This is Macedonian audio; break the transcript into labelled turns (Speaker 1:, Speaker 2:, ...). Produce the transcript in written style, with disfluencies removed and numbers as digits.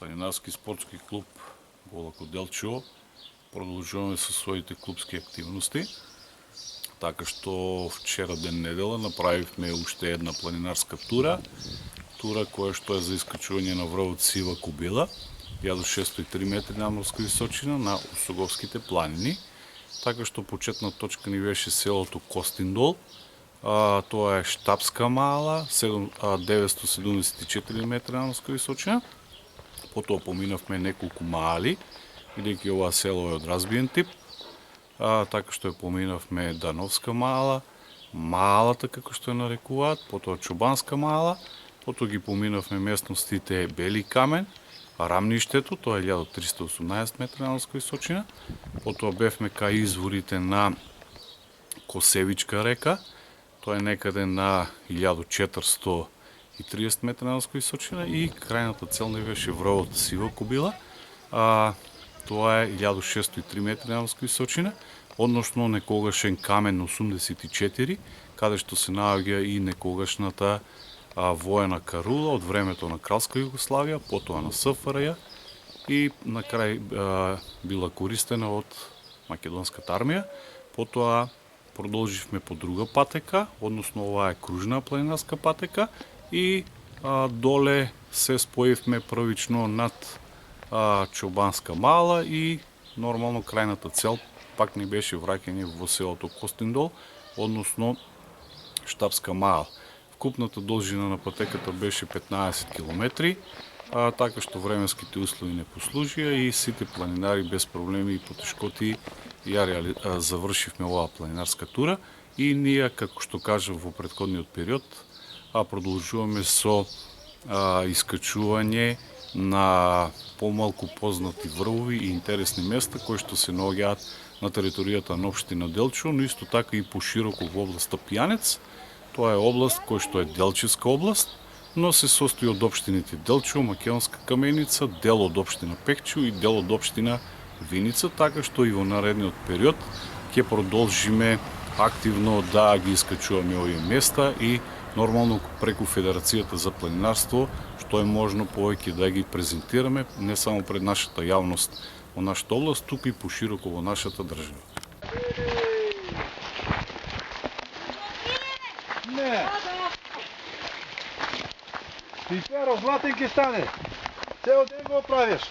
Speaker 1: Планинарски спортски клуб Голако Делчево. Продължаваме със своите клубски активности. Така що вчера ден недела направихме още една планинарска тура. Тура, която е за изкачуване на връх от Сива Кобила. Я до 603 метри надморска височина на Осоговските планини. Така що почетна точка ни беше селото Костиндол. Това е Щапска мала, 974 метра надморска височина. Потоа поминавме неколку мали, бидејќи ова село е од разбиен тип. Така што ја поминавме Дановска мала, малата како што ја нарекуваат, потоа Чобанска мала, потоа ги поминавме местностите Бели камен, Рамништето, тоа е 1318 метра надморска височина, потоа бевме кај изворите на Косевичка река, тоа е некаде на 1430 метра надморска височина и крајната цел не беше врвот Сива Кобила, тоа е 1603 метри надморска височина, односно некогашен камен 84, каде што се наоѓа и некогашната воена карула од времето на Кралска Југославија, потоа на СФРЈ и на крај била користена од македонската армија. Потоа продолживме по друга патека, односно ова е кружна планинарска патека и доле се споивме првично над Чобанска мала и нормално крајната цел пак ни беше враќање во селото Костиндол, односно Щапска мала. Вкупната должина на патеката беше 15 км, така што временските услови не послужија и сите планинари без проблеми и потешкоти ја завршивме оваа планинарска тура и ние, како што кажав во претходниот период, продолжуваме со искачување на помалку познати врвови и интересни места кои што се наоѓаат на територијата на општина Делчево, но исто така и пошироко во областа Пијанец. Тоа е област која што е Делчевска област, но се состои од општините Делчево, Македонска Каменица, дел од општина Пехчево и дел од општина Виница, така што и во наредниот период ќе продолжиме активно да ги искачуваме овие места и нормално преку Федерацијата за планинарство, што е можно повеќе да ги презентираме не само пред нашата јавност во нашата област, туку и пошироко во нашата држава.
Speaker 2: Не! Ти Перо, златен ке стане! Цел ден го правиш!